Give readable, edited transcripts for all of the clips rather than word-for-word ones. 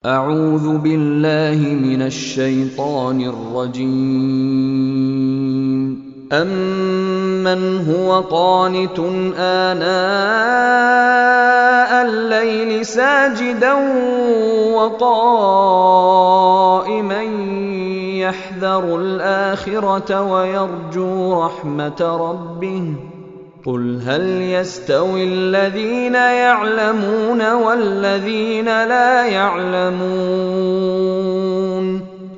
أعوذ بالله من الشيطان الرجيم أمن هو قانت آناء الليل ساجدا وقائما يحذر الآخرة ويرجو رحمة ربه قل هل يستوي الذين يعلمون والذين لا يعلمون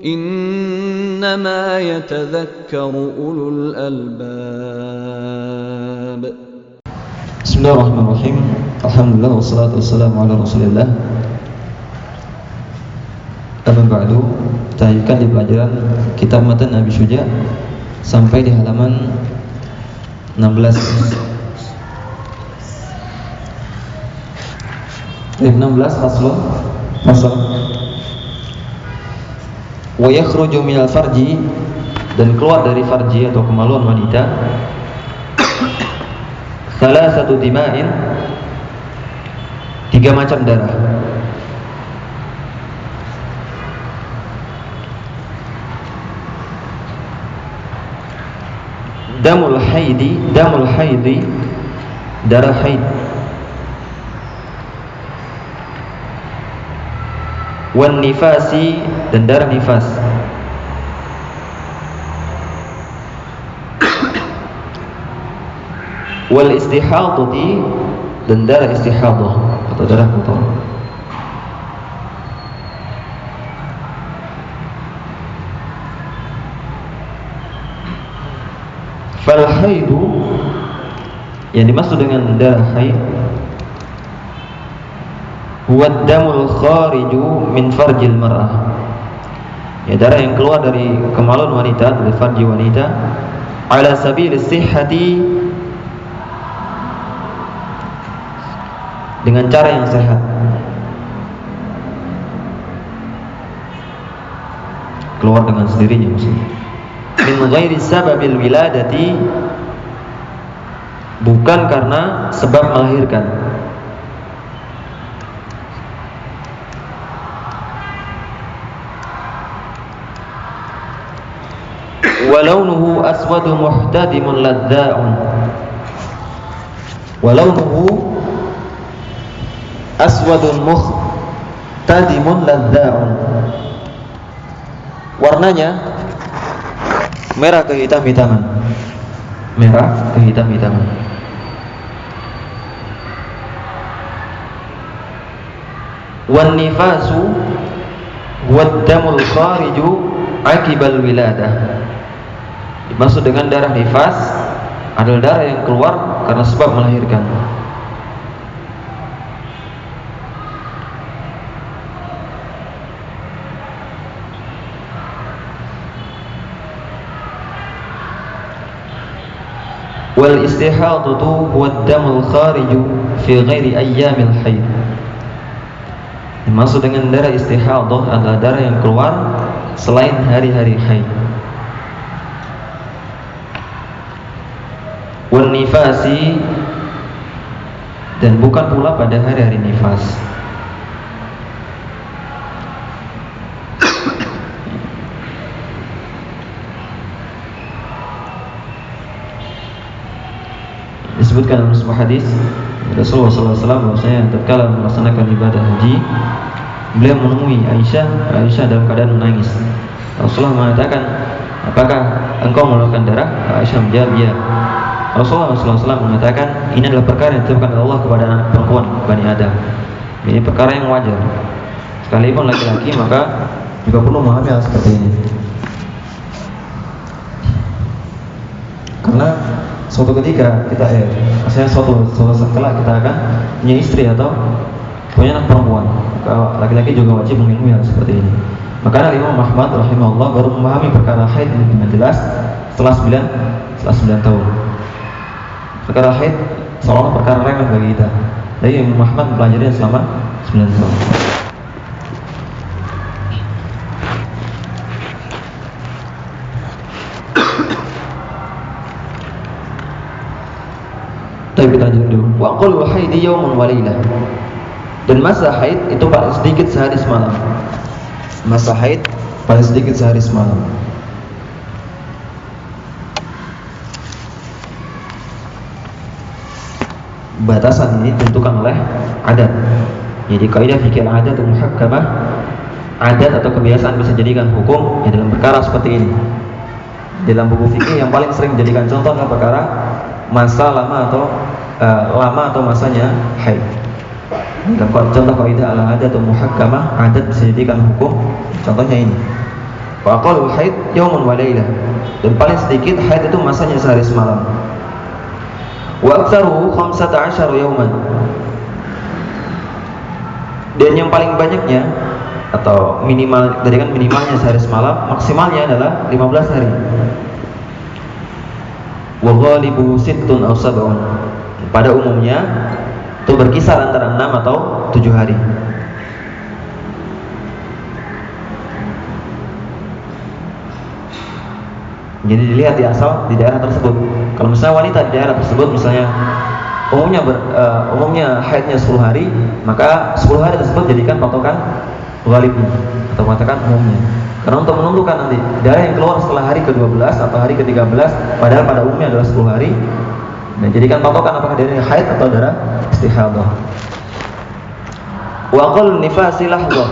إنما يتذكر أولو الألباب. Bismillahirrahmanirrahim. Alhamdulillah wassalatu wassalamu ala Rasulillah. Amma ba'du, kita lanjutkan di pelajaran kitab Matan Abi Syuja sampai di halaman 16. Ayat 16 fasal wa yakhruju minal farji, dan keluar dari farji atau kemaluan wanita salasatu dima'in, 3 macam darah. Damul haidi, darah haid. Wan nifasi, dan darah nifas. Wal istihadati, dan darah istihadah atau darah kotor. Fal haidu, yang dimaksud dengan darah haid, huwa damul khariju min farjil mar'ah, ya darah yang keluar dari kemaluan wanita, dari farji wanita, ala sabilis sihhati, dengan cara yang sehat, keluar dengan sendirinya maksudnya. Min ghairi sababil wiladati, bukan karena sebab melahirkan. Walaunuhu aswadu muhtadimun ladza'un, walaunuhu aswadun muhtadimun ladza'un, warnanya merah kehitam-hitaman, merah kehitam-hitaman. Wan nifasu huwa damul khariju akibal wiladah, dimaksud dengan darah nifas adalah darah yang keluar karena sebab melahirkan. Wal istihadatu huwa damul khariju fi ghairi ayyamil haid, dimaksud dengan darah istihadah adalah darah yang keluar selain hari-hari haid. Wan nifasi, dan bukan pula pada hari-hari nifas. Disebutkan dalam sebuah hadis Rasulullah SAW bahwasanya tatkala melaksanakan ibadah haji, beliau menemui Aisyah dalam keadaan menangis. Rasulullah mengatakan, apakah engkau mengeluarkan darah? Aisyah menjawab, ya. Rasulullah SAW mengatakan, ini adalah perkara yang ditentukan oleh Allah kepada anak perempuan Bani Adam. Ini perkara yang wajar. Sekalipun laki-laki maka juga perlu memahami hal seperti ini. Karena suatu ketika kita maksudnya suatu setelah kita akan punya istri atau punya anak perempuan, laki-laki juga wajib mengilmui hal seperti ini. Maka Imam Ahmad rahimahullah baru memahami perkara haid dengan jelas setelah 9 tahun. Perkara haid seolah perkara remeh bagi kita. Jadi Imam Ahmad mempelajarinya selama 9 tahun. Tapi kita lanjut dulu. Wa qul haidi yaumun wa lailah. Dan masa haid itu paling sedikit sehari semalam. masa haid paling sedikit sehari semalam. Batasan ini ditentukan oleh adat. Jadi kaidah fikih adat atau muhakkamah, adat atau kebiasaan bisa jadikan hukum ya dalam perkara seperti ini. Dalam buku fikih yang paling sering dijadikan contoh adalah perkara masa lama atau masanya haid. Contoh kaidah al-adat atau muhakkamah, adat bisa dijadikan hukum. Contohnya ini. Wa aqallul haid yaumun wa lailah. Dan paling sedikit haid itu masanya sehari semalam. Wa aktsaruhu 15 yauman. Dan yang paling banyaknya atau minimal, tadi kan minimalnya sehari semalam, maksimalnya adalah 15 hari. Wa ghalibu sittun aw sab'un. Pada umumnya itu berkisar antara 6 atau 7 hari. Jadi dilihat di asal di daerah tersebut. Kalau misalnya wanita di daerah tersebut misalnya umumnya haidnya 10 hari, maka 10 hari tersebut jadikan patokan ghalibnya atau mengatakan umumnya. Karena untuk menentukan nanti darah yang keluar setelah hari ke-12 atau hari ke-13 padahal pada umumnya adalah 10 hari, dan jadikan patokan apakah darah haid atau darah istihadah. Wa qal nifasi lahzah.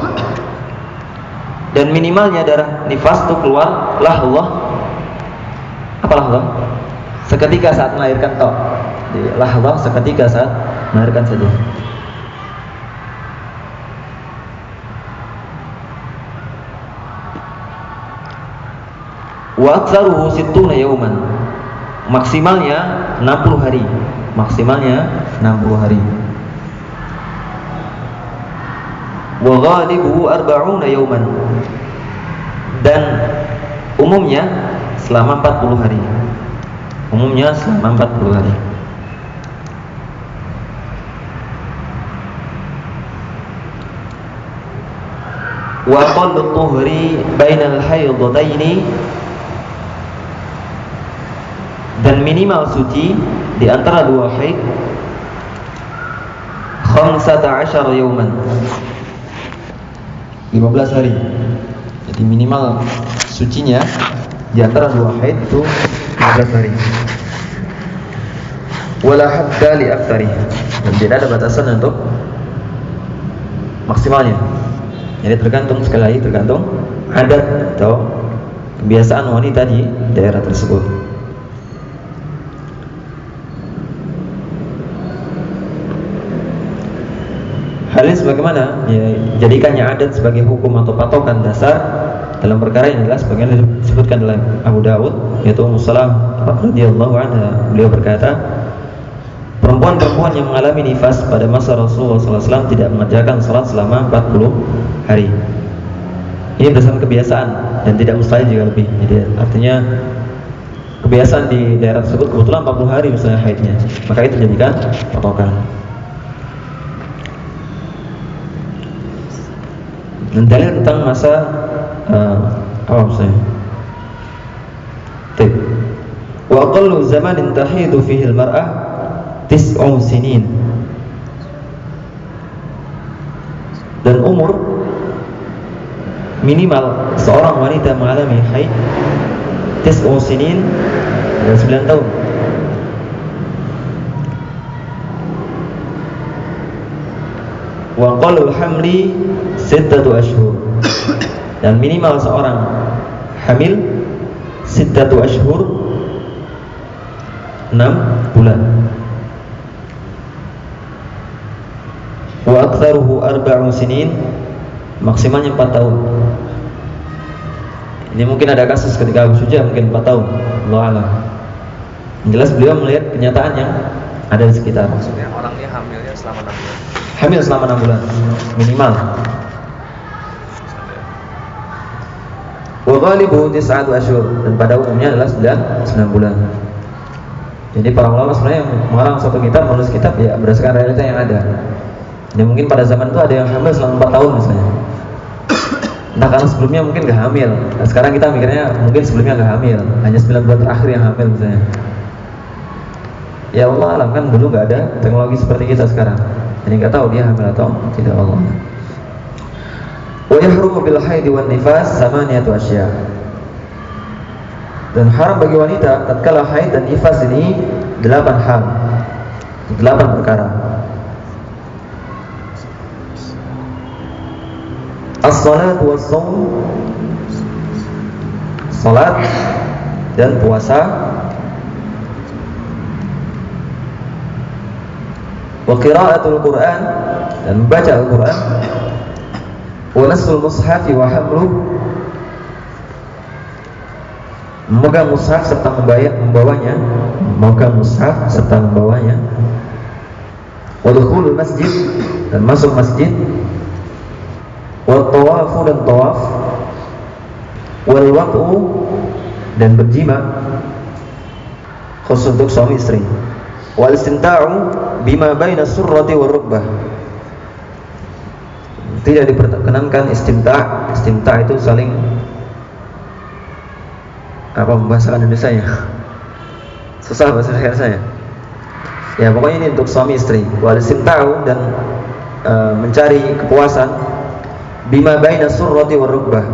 Dan minimalnya darah nifas itu keluar lahzah. Apa lahzah? Seketika saat melahirkan toh. Lahzah seketika saat melahirkan saja. Wa aktsaruhu 60 yauman. Maksimalnya 60 hari. Maksimalnya 60 hari. Wa ghalibuhu 40 yauman. Dan umumnya selama 40 hari. Umumnya selama 40 hari. Wa aqallu tuhri bainal haydataini. Dan minimal suci di antara dua haid 15 yauman. 15 hari. Jadi minimal sucinya di antara dua haid itu 15 hari. Wala hadda li aktsari. Dan tidak ada batasan untuk maksimalnya. Jadi tergantung, sekali lagi tergantung adat atau kebiasaan wanita di daerah tersebut. Hal ini sebagaimana ya, jadikannya adat sebagai hukum atau patokan dasar dalam perkara ini adalah sebagaimana disebutkan dalam Abu Dawud, yaitu Ummu Salamah radhiyallahu anha. Beliau berkata, perempuan-perempuan yang mengalami nifas pada masa Rasulullah SAW tidak mengerjakan salat selama 40 hari. Ini berdasarkan kebiasaan dan tidak mustahil jika lebih. Jadi artinya kebiasaan di daerah tersebut kebetulan 40 hari misalnya haidnya, maka itu dijadikan patokan. Dan dalil tentang masa apa maksudnya? Baik. Wa aqallu zamanin tahidu fihi al-mar'ah 9 sinin. Dan umur minimal seorang wanita mengalami haid 9 sinin dan 9 tahun. Wa qalul hamli 6 ashhur. Dan minimal seorang hamil 6 ashhur 6 bulan. Wa aktsaruhu 4 sinin. Maksimalnya 4 tahun. Ini mungkin ada kasus ketika Abu Suja mungkin 4 tahun. Allahu a'lam. Jelas beliau melihat kenyataan yang ada di sekitar. Maksudnya orangnya hamilnya selama 6 bulan. Hamil selama 6 bulan minimal. Wa ghalibu 9 ashhur. Dan pada umumnya adalah 9 bulan. Jadi para ulama sebenarnya mengarang suatu kitab, menulis kitab ya berdasarkan realita yang ada. Ya mungkin pada zaman itu ada yang hamil selama 4 tahun misalnya. Nah karena sebelumnya mungkin gak hamil. Nah, sekarang kita mikirnya mungkin sebelumnya gak hamil, hanya 9 bulan terakhir yang hamil misalnya. Ya Allah alam, kan dulu gak ada teknologi seperti kita sekarang. Jadi gak tahu dia hamil atau tidak, Allah. Wa yahrumu bil haid wan nifas samaniyatu asya. Dan haram bagi wanita tatkala haid dan nifas ini 8 hal, 8 perkara. As-salat was-shaum, salat dan puasa, wa qira'atul Qur'an, dan membaca Al-Qur'an, wa nasul mushafi wa hamluh, memegang mushaf serta membawanya, memegang mushaf serta membawanya, wa dukhulul masjid, dan masuk masjid, wa tawafu, dan tawaf, wal waq'u, dan berjima, khusus untuk suami istri, wal istimta'u bima baina surrati war rukbah. Tidak diperkenankan istimta'. Istimta' itu saling apa membahasakan Indonesia ya? Susah bahasa saya. Ya pokoknya ini untuk suami istri. Wal istimta'u, dan mencari kepuasan bima baina surrati war rukbah,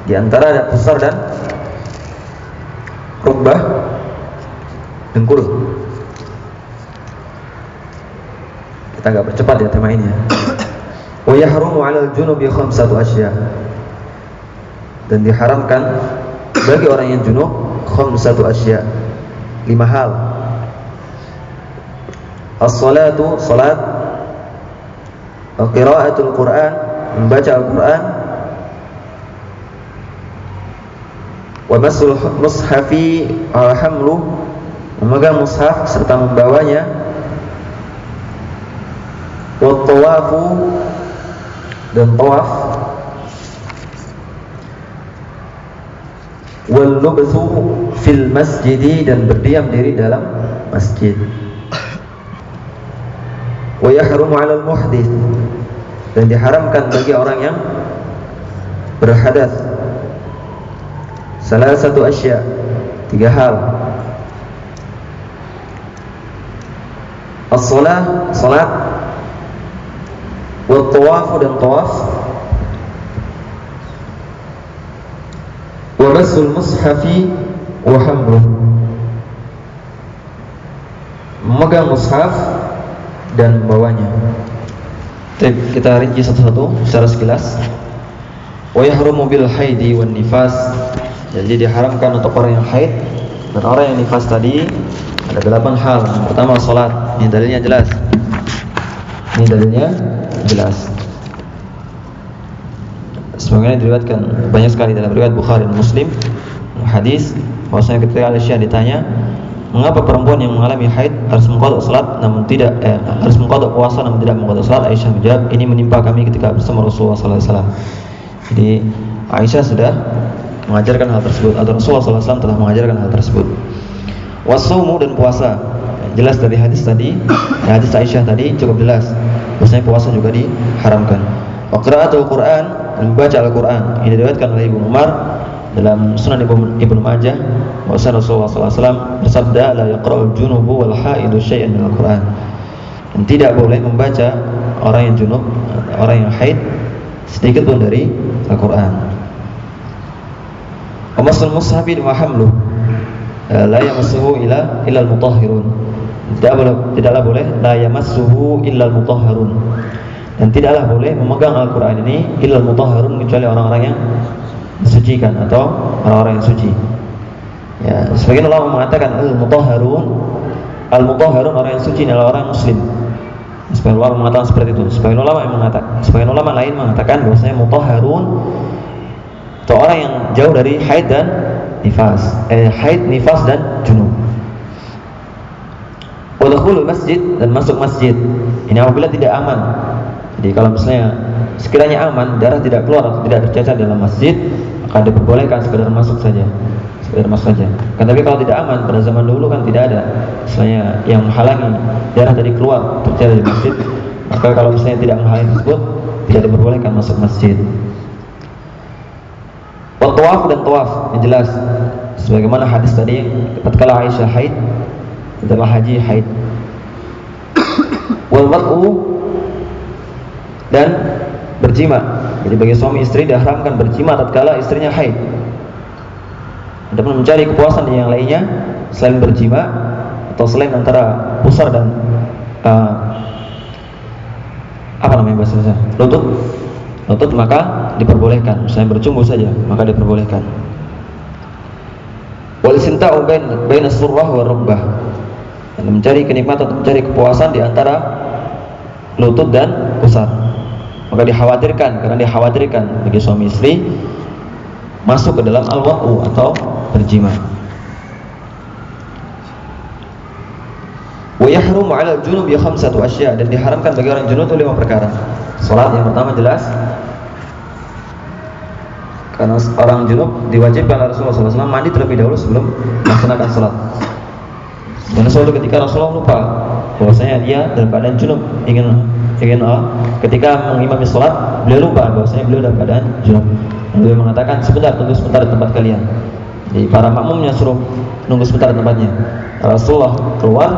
di antara ada pusar dan rukbah, dengkul. Kita agak percepat ya tema ini ya. Wa yahrumu 'alal junubi khamsatu asya, dan diharamkan bagi orang yang junub khamsatu asya, 5 hal. As-salatu, salat, wa qira'atul Qur'an, membaca Al-Qur'an, wa masul mushafi wa hamluh, memegang mushaf serta membawanya, wa tawafu, dan tawaf, wal lubthu fil masjidi, dan berdiam diri dalam masjid, wa yahrumu 'alal muhdits, dan diharamkan bagi orang yang berhadas salasatu asya, 3 hal. As-salah, salat, wa tawafu, dan tawaf, wa masul mushafi wa hamluh, memegang mushaf dan membawanya. Kita rinci satu-satu secara sekilas. Wa yahrumu bil haidi wan nifas, jadi diharamkan untuk orang yang haid dan orang yang nifas tadi ada 8 hal. Yang pertama salat, ini dalilnya jelas. Ini dalilnya jelas. Sebagaimana diriwayatkan banyak sekali dalam riwayat Bukhari dan Muslim hadis bahwasanya ketika Aisyah ditanya mengapa perempuan yang mengalami haid harus mengqadha salat namun tidak harus mengqadha puasa namun tidak mengqadha salat, Aisyah menjawab, ini menimpa kami ketika bersama Rasulullah sallallahu alaihi wasallam. Jadi Aisyah sudah mengajarkan hal tersebut, atau Rasulullah sallallahu alaihi wasallam telah mengajarkan hal tersebut. Wasumu, dan puasa, jelas dari hadis tadi, hadis Aisyah tadi cukup jelas bahwasanya puasa juga diharamkan. Wa qira'atul Qur'an, dan membaca Al-Qur'an, ini diriwayatkan oleh Ibnu Umar dalam Sunan Ibnu Majah bahwa Rasulullah SAW bersabda, la yaqra'ul junubu wal haidu syai'an minal Qur'an, dan tidak boleh membaca orang yang junub, orang yang haid sedikit pun dari Al-Qur'an. Wa masul mushafi wa hamluh, la yamassuhu illa al-mutahhirun, tidaklah boleh la yamassuhu illa al-mutahharun, dan tidaklah boleh memegang Al-Qur'an ini illa al-mutahharun, kecuali orang-orang yang disucikan atau orang-orang yang suci. Ya, sebagian ulama mengatakan al-mutahharun orang yang suci adalah orang muslim. Sebagian ulama mengatakan seperti itu. Sebagian ulama lain mengatakan bahwasanya mutahharun itu orang yang jauh dari haid dan nifas. Haid, nifas, dan junub. Wa dukhulul masjid, dan masuk masjid. Ini apabila tidak aman. Jadi kalau misalnya sekiranya aman, darah tidak keluar atau tidak bercacar dalam masjid, maka diperbolehkan sekedar masuk saja. Kan tapi kalau tidak aman, pada zaman dulu kan tidak ada misalnya yang menghalangi darah dari keluar bercacar di masjid, maka kalau misalnya tidak menghalangi tersebut, tidak diperbolehkan masuk masjid. Wa tawaf, dan tawaf, yang jelas sebagaimana hadis tadi tatkala Aisyah haid, setelah haji haid. Wal waq'u, dan berjima, Jadi bagi suami istri diharamkan berjima tatkala istrinya haid. Adapun mencari kepuasan di yang lainnya selain berjima atau selain antara pusar dan lutut maka diperbolehkan. Misalnya bercumbu saja maka diperbolehkan. Wal istimta'u baina surrah wa rubbah. Mencari kenikmatan atau mencari kepuasan di antara lutut dan pusar. Maka karena dikhawatirkan bagi suami istri masuk ke dalam al-wa'u atau berjima. Wa yahrumu 'ala al-junub bi khamsati asya', dan diharamkan bagi orang junub itu 5 perkara. Salat yang pertama jelas, karena orang junub diwajibkan oleh Rasulullah SAW mandi terlebih dahulu sebelum melaksanakan salat. Dan suatu ketika Rasulullah lupa bahwasanya dia dalam keadaan junub ingin ketika mengimami salat, beliau lupa bahwasanya beliau dalam keadaan junub. Beliau mengatakan tunggu sebentar di tempat kalian. Jadi para makmumnya suruh nunggu sebentar di tempatnya. Rasulullah keluar,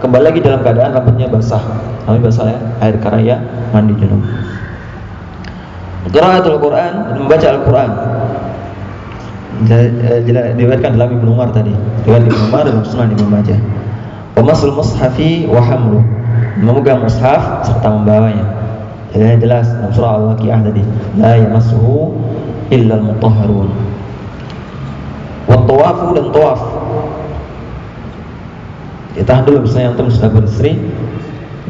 kembali lagi dalam keadaan rambutnya basah. Namanya basah ya, air karena ia mandi junub. Qiraatul Quran, membaca Al-Quran. Diriwayatkan dalam Ibnu Umar tadi. Riwayat Ibnu Umar dalam Sunan Ibnu Majah. Wa masul mushafi wa hamlu, memegang mushaf serta membawanya. Jadi jelas dalam surah Al-Waqiah tadi, la yamassuhu illa al-mutahharun. Wa tawafu, dan tawaf. Ya, tahan dulu, misalnya antum sudah beristri,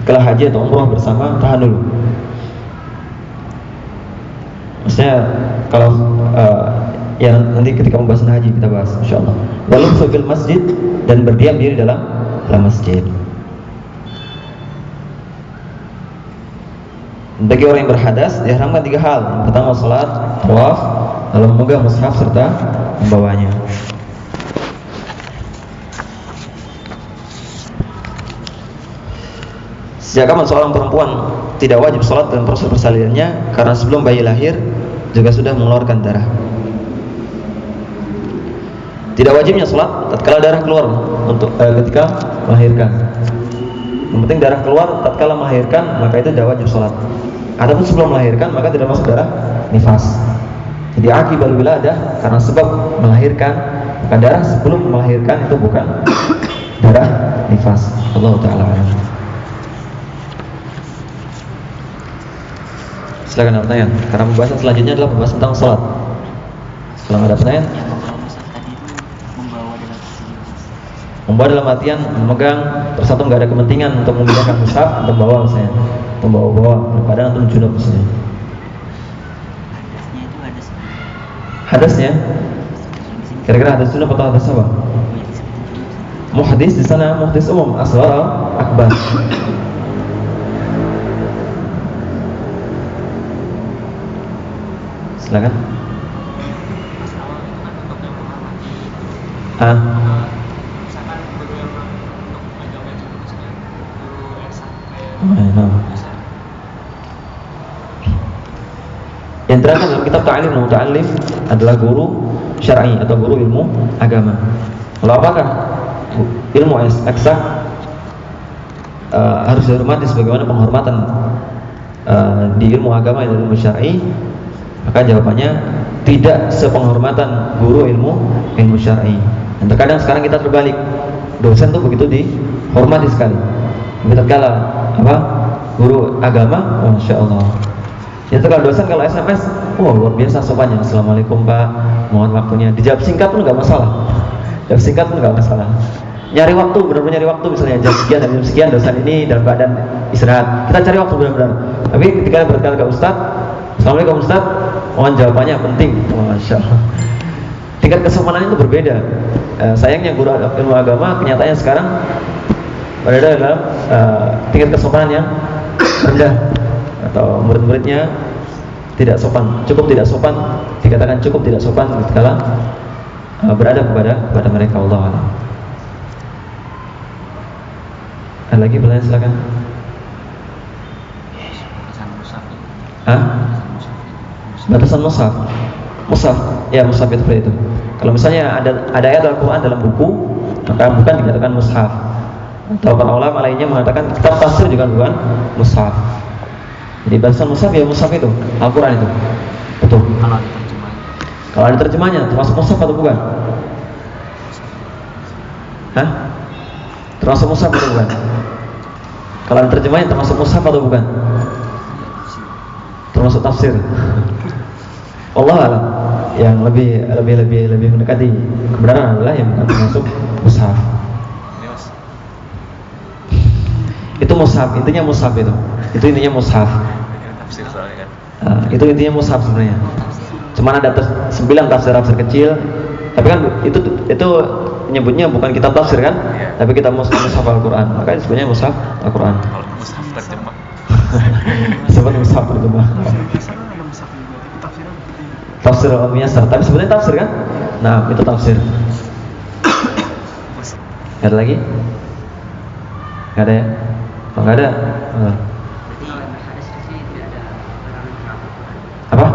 setelah haji atau umrah bersama, tahan dulu. Maksudnya kalau ya nanti ketika pembahasan haji kita bahas insyaallah. Walubsu fil masjid, dan berdiam diri dalam masjid. Bagi orang yang berhadas diharamkan 3 hal. Yang pertama salat, tawaf, lalu memegang mushaf serta membawanya. Sejak kapan seorang perempuan tidak wajib sholat dalam proses persalinannya? Karena sebelum bayi lahir juga sudah mengeluarkan darah. Tidak wajibnya sholat tatkala darah keluar untuk ketika melahirkan. Yang penting darah keluar tatkala melahirkan, maka itu tidak wajib sholat. Adapun sebelum melahirkan maka tidak masuk darah nifas. Jadi akibat wiladah, karena sebab melahirkan, maka darah sebelum melahirkan itu bukan darah nifas. Allah Ta'ala a'lam. Silakan ada pertanyaan. Karena pembahasan selanjutnya adalah pembahasan tentang sholat. Kalau ada pertanyaan, membawa dalam artian memegang, terus atau nggak ada kepentingan untuk memindahkan mushaf atau membawa misalnya, membawa daripada antum junub misalnya. Hadasnya, kira-kira hadas junub atau hadas apa? Muhdis di sana, muhdis umum, asghar atau akbar. Silakan. Yang terangkan dalam kitab Ta'lim dan Muta'allim adalah guru syar'i atau guru ilmu agama. Lalu apakah ilmu eksak harus dihormati sebagaimana penghormatan di ilmu agama dan ilmu syar'i? Maka jawabannya tidak sepenghormatan guru ilmu syar'i. Dan terkadang sekarang kita terbalik, dosen tuh begitu dihormati sekali. Begitu kala guru agama, masya Allah. Ya kalau dosen kalau SMS, luar biasa sopannya. Assalamualaikum Pak, mohon waktunya. Dijawab singkat pun nggak masalah. Jawab singkat pun nggak masalah. Nyari waktu, benar-benar nyari waktu, misalnya jam sekian dan jam sekian dosen ini dalam keadaan istirahat. Kita cari waktu benar-benar. Tapi ketika berkata ke Ustaz, Assalamualaikum Ustaz, mohon jawabannya penting. Masya Allah. Tingkat kesopanan itu berbeda. Sayangnya guru ilmu agama kenyataannya sekarang berada dalam tingkat kesopanan yang rendah, atau murid-muridnya tidak sopan, dikatakan cukup tidak sopan ketika berada kepada mereka. Allah a'lam. Ada lagi pertanyaan, silakan. Batasan mushaf. Ya mushaf itu seperti itu. Kalau misalnya ada ayat Al-Quran dalam buku, maka bukan dikatakan mushaf. Atau para ulama lainnya mengatakan kitab tafsir juga bukan mushaf. Jadi bahasa mushaf ya mushaf itu, Al-Quran itu. Betul. Kalau ada terjemahnya, termasuk mushaf atau bukan? Hah? Termasuk mushaf atau bukan? Kalau ada terjemahnya termasuk mushaf atau bukan? Termasuk tafsir. Allah alam. Yang lebih mendekati kebenaran adalah yang termasuk mushaf. Itu mushaf, intinya mushaf itu. Itu intinya mushaf. Tafsir soalnya kan. Itu intinya mushaf sebenarnya. Cuman ada 9 tafsir kecil. Tapi kan itu nyebutnya bukan kitab tafsir kan? Iya. Tapi kita mushaf Al-Quran. Makanya sebenarnya mushaf Al-Quran. Kalau mushaf terjemah. Sebenarnya mushaf terjemah. Tafsir al-Miyasar. Tapi sebenarnya tafsir kan? Nah, itu tafsir. Ada lagi? Gak ada ya? Kalau gak ada? Apa?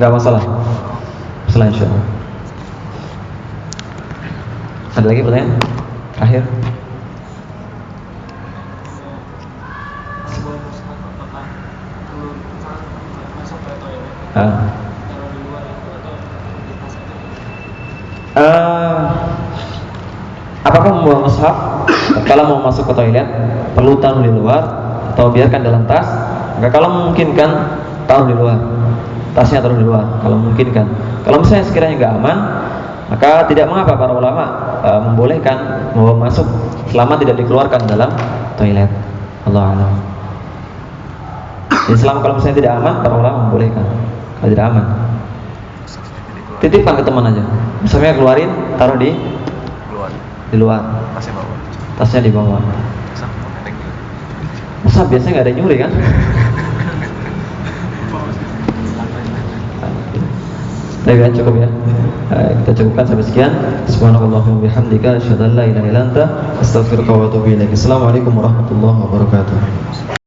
Gak masalah. Masalah insyaAllah. Ada lagi pertanyaan? Akhir. Apakah membawa mushaf kalau mau masuk ke toilet perlu taruh di luar atau biarkan dalam tas? Enggak, kalau memungkinkan taruh di luar. Tasnya taruh di luar kalau memungkinkan. Kalau misalnya sekiranya enggak aman, maka tidak mengapa para ulama membolehkan membawa masuk selama tidak dikeluarkan dalam toilet. Allah a'lam. Jadi selama kalau misalnya tidak aman, para ulama membolehkan. Kalau tidak aman, titipkan ke teman aja. Misalnya keluarin, taruh di luar. Tasnya bawa. Tasnya di bawah. Masa biasanya nggak ada yang nyuri kan? Baik kan, cukup ya. Kita cukupkan sampai sekian. Subhanallahumma bihamdika asyhadu an la ilaha illa anta astaghfiruka wa atubu ilaik. Assalamualaikum warahmatullahi wabarakatuh.